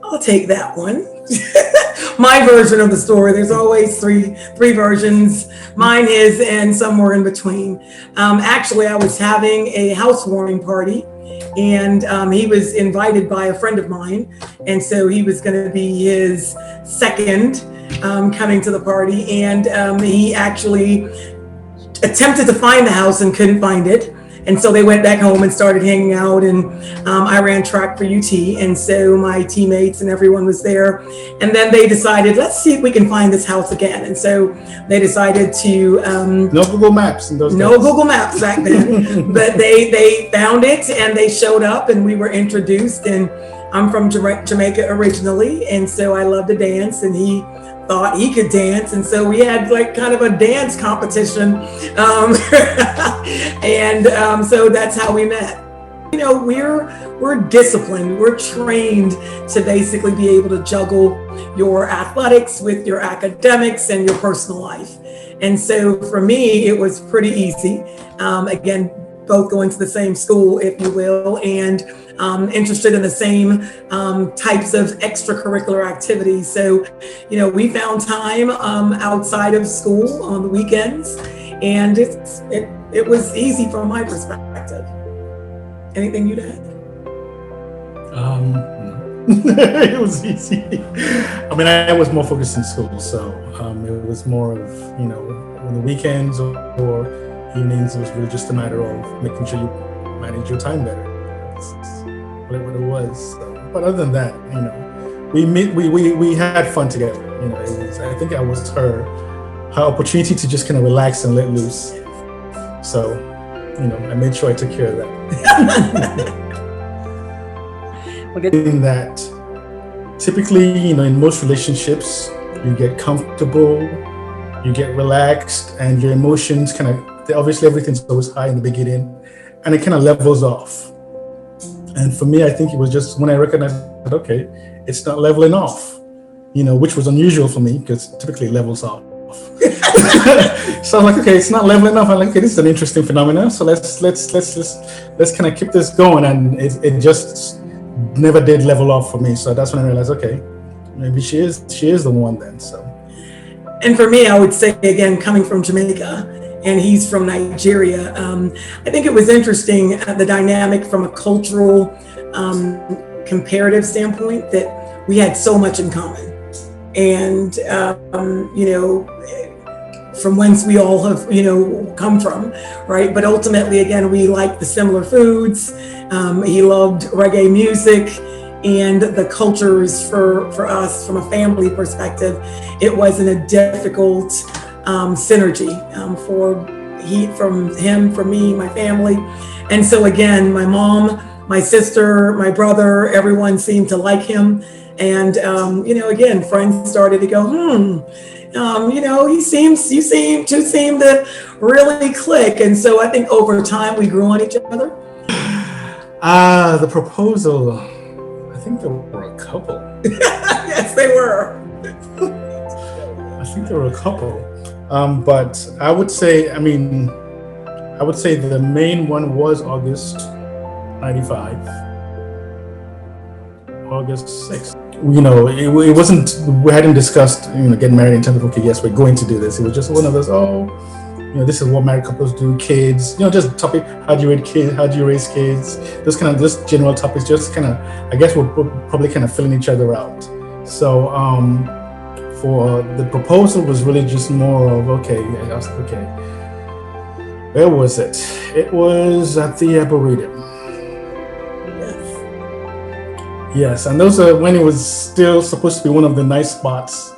I'll take that one. My version of the story. There's always three versions. Mine is, and somewhere in between. Actually, I was having a housewarming party, and he was invited by a friend of mine, and so he was going to be his second coming to the party, and he actually attempted to find the house and couldn't find it. And so they went back home and started hanging out, and I ran track for UT, and so my teammates and everyone was there. And then they decided, let's see if we can find this house again. And so they decided to no Google Maps in those days. No Google Maps back then, but they found it and they showed up, and we were introduced. And I'm from Jamaica originally, and so I love to dance, and he thought he could dance, and so we had like kind of a dance competition, and so that's how we met. You know, we're disciplined, we're trained to basically be able to juggle your athletics with your academics and your personal life. And so for me, it was pretty easy. Again, both going to the same school, if you will, and interested in the same types of extracurricular activities. So, you know, we found time outside of school on the weekends, and it was easy from my perspective. Anything you'd add? No. It was easy. I mean, I was more focused in school, so it was more of, you know, on the weekends or evenings, it was really just a matter of making sure you manage your time better. That's what it was. So, but other than that, you know, we had fun together. You know, I think I was her opportunity to just kind of relax and let loose. So, you know, I made sure I took care of that. In that, typically, you know, in most relationships, you get comfortable, you get relaxed, and your emotions kind of, obviously everything's always high in the beginning, and it kind of levels off. And for me, I think it was just when I recognized that, okay, it's not leveling off, you know, which was unusual for me because typically it levels off. So I'm like, okay, it's not leveling off. I'm like, okay, this is an interesting phenomenon. So let's kind of keep this going. And it just never did level off for me. So that's when I realized, okay, maybe she is the one then. So. And for me, I would say again, coming from Jamaica, and he's from Nigeria. I think it was interesting, the dynamic from a cultural, comparative standpoint, that we had so much in common. And, you know, from whence we all have, you know, come from, right? But ultimately, again, we liked the similar foods. He loved reggae music, and the cultures for us, from a family perspective, it wasn't a difficult synergy from him, for me, my family. And so again, my mom, my sister, my brother, everyone seemed to like him. And you know, again, friends started to go, you know, you seem to really click. And so I think over time we grew on each other. The proposal, I think there were a couple. Yes, they were. I think there were a couple. But I would say the main one was August 95, August 6th. You know, it wasn't, we hadn't discussed, you know, getting married in terms of, okay, yes, we're going to do this. It was just one of those, you know, this is what married couples do, kids, you know, just topic, how do you raise kids, those kind of, just general topics, just kind of, I guess we're probably kind of filling each other out. So, for the proposal was really just more of, okay, I was like, okay, where was it? It was at the Arboretum. Yes, and those are when it was still supposed to be one of the nice spots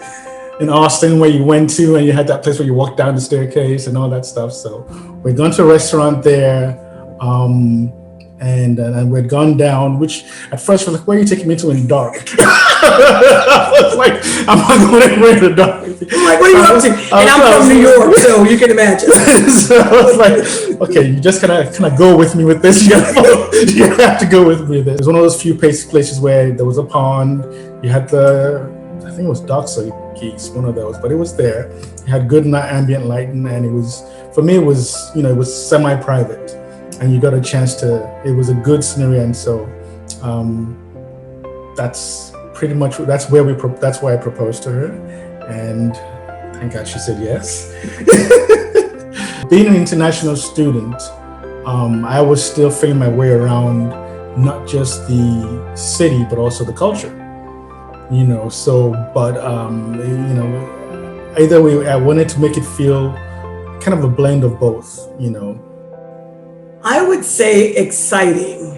in Austin where you went to, and you had that place where you walked down the staircase and all that stuff. So we'd gone to a restaurant there, and we'd gone down, which at first was like, where are you taking me to in the dark? I was like, I'm not going anywhere in the dark. I'm like, what are you up to? And I'm from New York, so you can imagine. So I was like, okay, you just kind of go with me with this. You have to go with me with this. It was one of those few places where there was a pond. You had I think it was ducks or geese, one of those, but it was there. It had good ambient lighting, and it was, for me, it was, you know, it was semi-private, and you got a chance to, it was a good scenario. And so that's pretty much that's that's why I proposed to her, and thank God she said yes. Being an international student, I was still figuring my way around not just the city but also the culture. Either way, I wanted to make it feel kind of a blend of both. I would say exciting.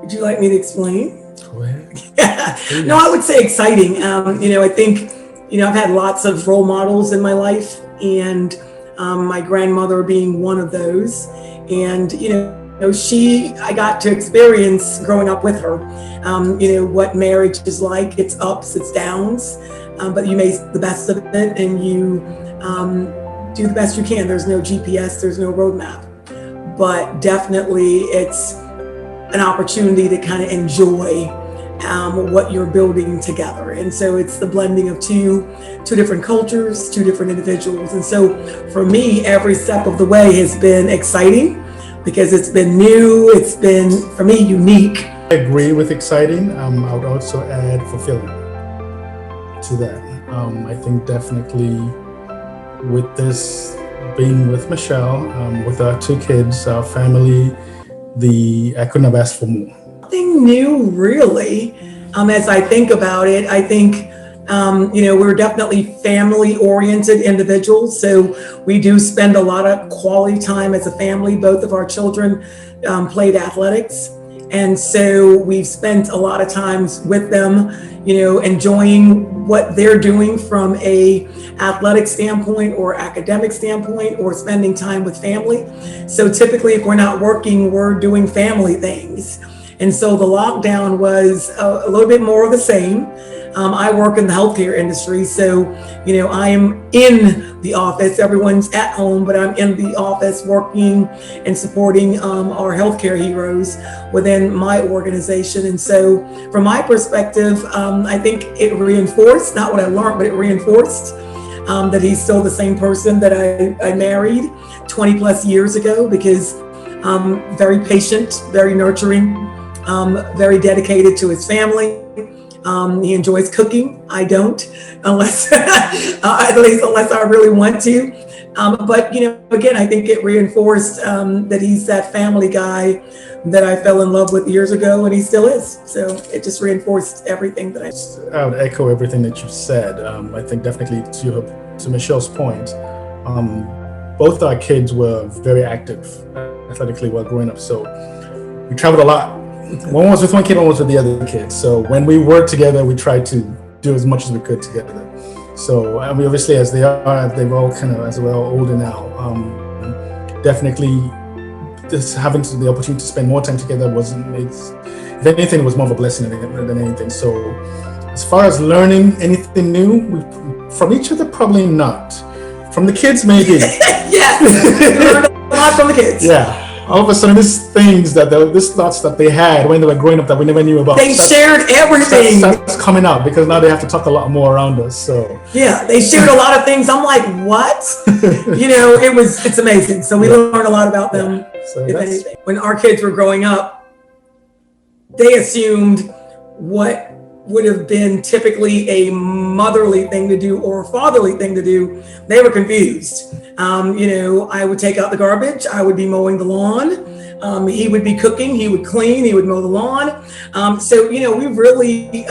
Would you like me to explain? Go ahead. Yeah. No, I would say exciting. I think, I've had lots of role models in my life, and my grandmother being one of those. And, I got to experience growing up with her, what marriage is like, its ups, its downs, but you make the best of it, and you do the best you can. There's no GPS, there's no roadmap, but definitely it's an opportunity to kind of enjoy what you're building together. And so it's the blending of two different cultures, two different individuals. And so for me, every step of the way has been exciting because it's been new. It's been, for me, unique. I agree with exciting. I would also add fulfilling to that. I think definitely with this being with Michelle, with our 2 kids, our family, I couldn't have asked for more. Nothing new, really. As I think about it, I think, we're definitely family-oriented individuals. So we do spend a lot of quality time as a family. Both of our children played athletics. And so we've spent a lot of times with them, enjoying what they're doing from a athletic standpoint or academic standpoint, or spending time with family. So typically, if we're not working, we're doing family things. And so the lockdown was a little bit more of the same. I work in the healthcare industry, so I'm in the office. Everyone's at home, but I'm in the office working and supporting our healthcare heroes within my organization. And so, from my perspective, I think it reinforced, not what I learned, but it reinforced that he's still the same person that I married 20 plus years ago, because very patient, very nurturing, very dedicated to his family. He enjoys cooking. I don't, unless unless I really want to. But again, I think it reinforced that he's that family guy that I fell in love with years ago, and he still is. So it just reinforced everything that I would echo everything that you said. I think definitely to Michelle's point, both our kids were very active athletically while growing up. So we traveled a lot. One was with one kid, one was with the other kid. So when we worked together, we tried to do as much as we could together. So we obviously, as they're all as we're all older now, definitely just having the opportunity to spend more time together if anything, it was more of a blessing than anything. So as far as learning anything new from each other, probably not. From the kids, maybe. Yes, learned a lot from the kids. Yeah. All of a sudden, these thoughts that they had when they were growing up that we never knew about. They shared everything. That's coming out because now they have to talk a lot more around us. So yeah, they shared a lot of things. I'm like, what? It's amazing. So we learned a lot about them. Yeah. So if anything, when our kids were growing up, they assumed what would have been typically a motherly thing to do or a fatherly thing to do. They were confused. I would take out the garbage. I would be mowing the lawn. He would be cooking. He would clean. He would mow the lawn. So we really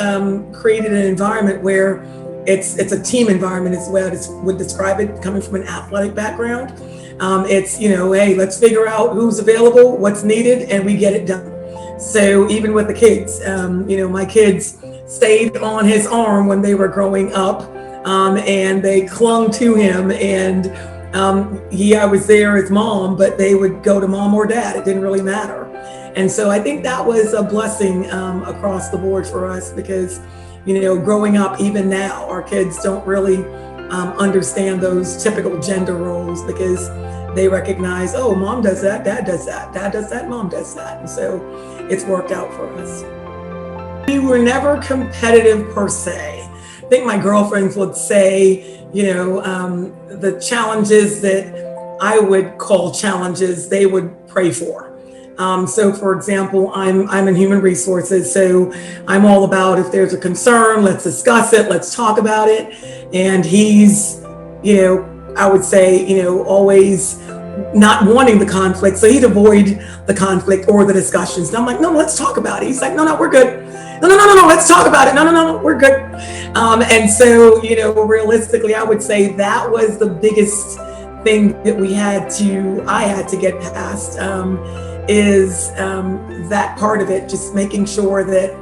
created an environment where it's a team environment as well. I would describe it coming from an athletic background. Hey, let's figure out who's available, what's needed, and we get it done. So even with the kids, my kids stayed on his arm when they were growing up, and they clung to him, and I was there as mom, but they would go to mom or dad. It didn't really matter. And so I think that was a blessing across the board for us, because growing up, even now, our kids don't really understand those typical gender roles, because they recognize, oh, mom does that, dad does that, dad does that, mom does that. And so it's worked out for us. We were never competitive per se. I think my girlfriends would say, the challenges that I would call challenges, they would pray for. So, for example, I'm in human resources, so I'm all about if there's a concern, let's discuss it, let's talk about it. And he's, I would say, always not wanting the conflict, so he'd avoid the conflict or the discussions. And I'm like, no, let's talk about it. He's like, no, we're good. No, let's talk about it. No, we're good. And so, realistically, I would say that was the biggest thing that I had to get past, is that part of it, just making sure that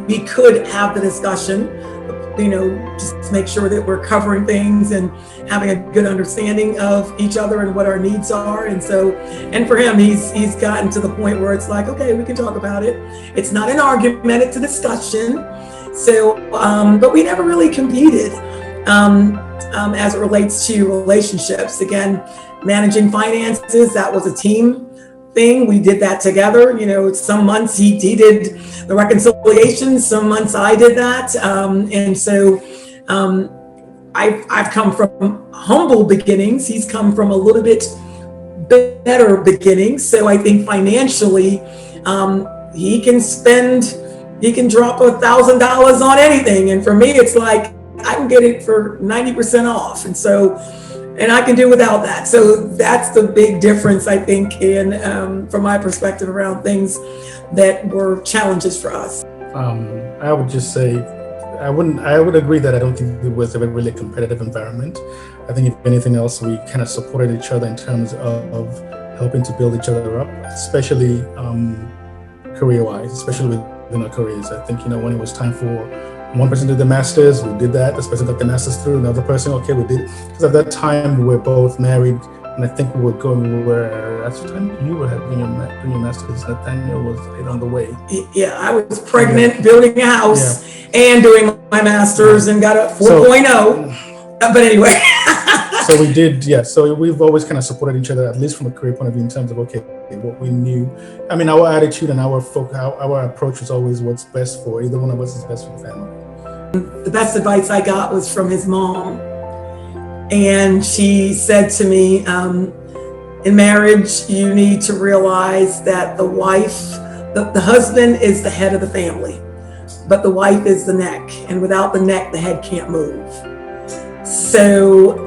we could have the discussion, just make sure that we're covering things and having a good understanding of each other and what our needs are. And so, and for him, he's gotten to the point where it's like, okay, we can talk about it. It's not an argument, it's a discussion. So, but we never really competed as it relates to relationships. Again, managing finances, that was a team thing. We did that together. Some months he did the reconciliation, some months I did that. And so I've come from humble beginnings. He's come from a little bit better beginnings. So I think financially, he can drop $1,000 on anything. And for me, it's like, I can get it for 90% off. And I can do without that. So that's the big difference, I think, from my perspective around things that were challenges for us. I would just say, I would agree that I don't think it was a really competitive environment. I think if anything else, we kind of supported each other in terms of helping to build each other up, especially career-wise, especially within our careers. I think, when it was time for one person did the masters, we did that. This person got the masters through, another person, okay, we did. Because at that time we were both married, and I think at the time you were doing your masters, Nathaniel was on the way. Yeah, I was pregnant, building a house, and doing my masters, and got a 4.0. But anyway. So we did, so we've always kind of supported each other, at least from a career point of view, in terms of, okay, what we knew. I mean, our attitude and our approach was always what's best for either one of us is best for the family. The best advice I got was from his mom. And she said to me, in marriage, you need to realize that the husband is the head of the family, but the wife is the neck. And without the neck, the head can't move. So,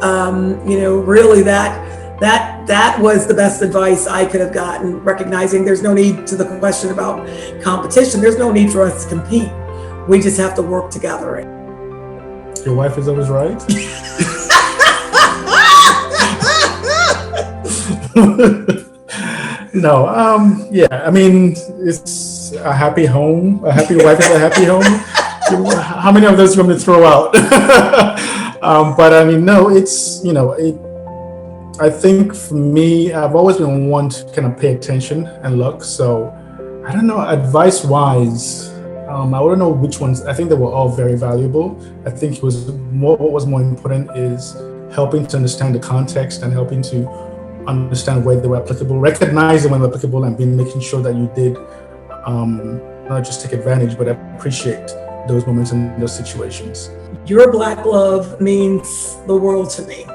really that was the best advice I could have gotten, recognizing there's no need to the question about competition. There's no need for us to compete. We just have to work together. Your wife is always right? No, I mean, it's a happy home. A happy wife is a happy home. How many of those do you want me to throw out? But I mean, no, it's, I think for me, I've always been one to kind of pay attention and look. So I don't know, advice-wise, I wouldn't know which ones. I think they were all very valuable. I think what was more important is helping to understand the context and helping to understand where they were applicable, recognizing when they were applicable, and making sure that you did not just take advantage, but appreciate those moments and those situations. Your black love means the world to me.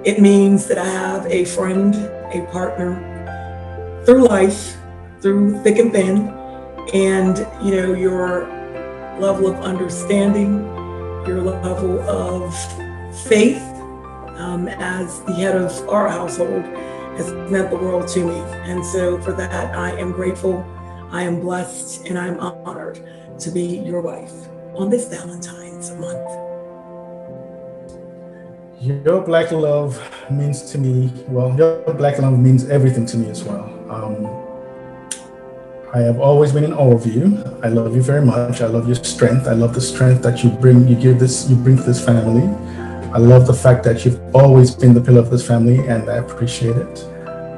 It means that I have a friend, a partner through life, through thick and thin. And, your level of understanding, your level of faith as the head of our household has meant the world to me. And so for that, I am grateful, I am blessed, and I'm honored to be your wife on this Valentine's month. Your black love means to me, your black love means everything to me as well. I have always been in awe of you. I love you very much. I love your strength. I love the strength that you bring to this family. I love the fact that you've always been the pillar of this family, and I appreciate it.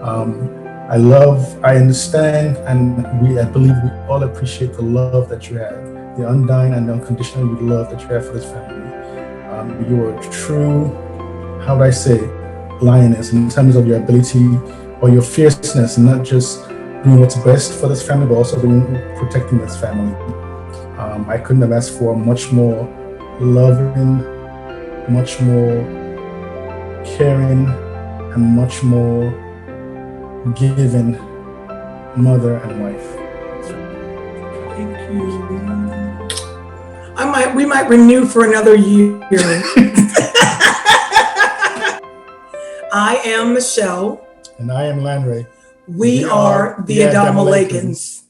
I understand, and I believe we all appreciate the love that you have, the undying and unconditional love that you have for this family. You are a true, how would I say, lioness in terms of your ability or your fierceness, and not just doing what's best for this family, but also protecting this family. I couldn't have asked for a much more loving, much more caring, and much more giving mother, and wife. Thank you. We might renew for another year. I am Michelle. And I am Landry. We are the Adamolekuns.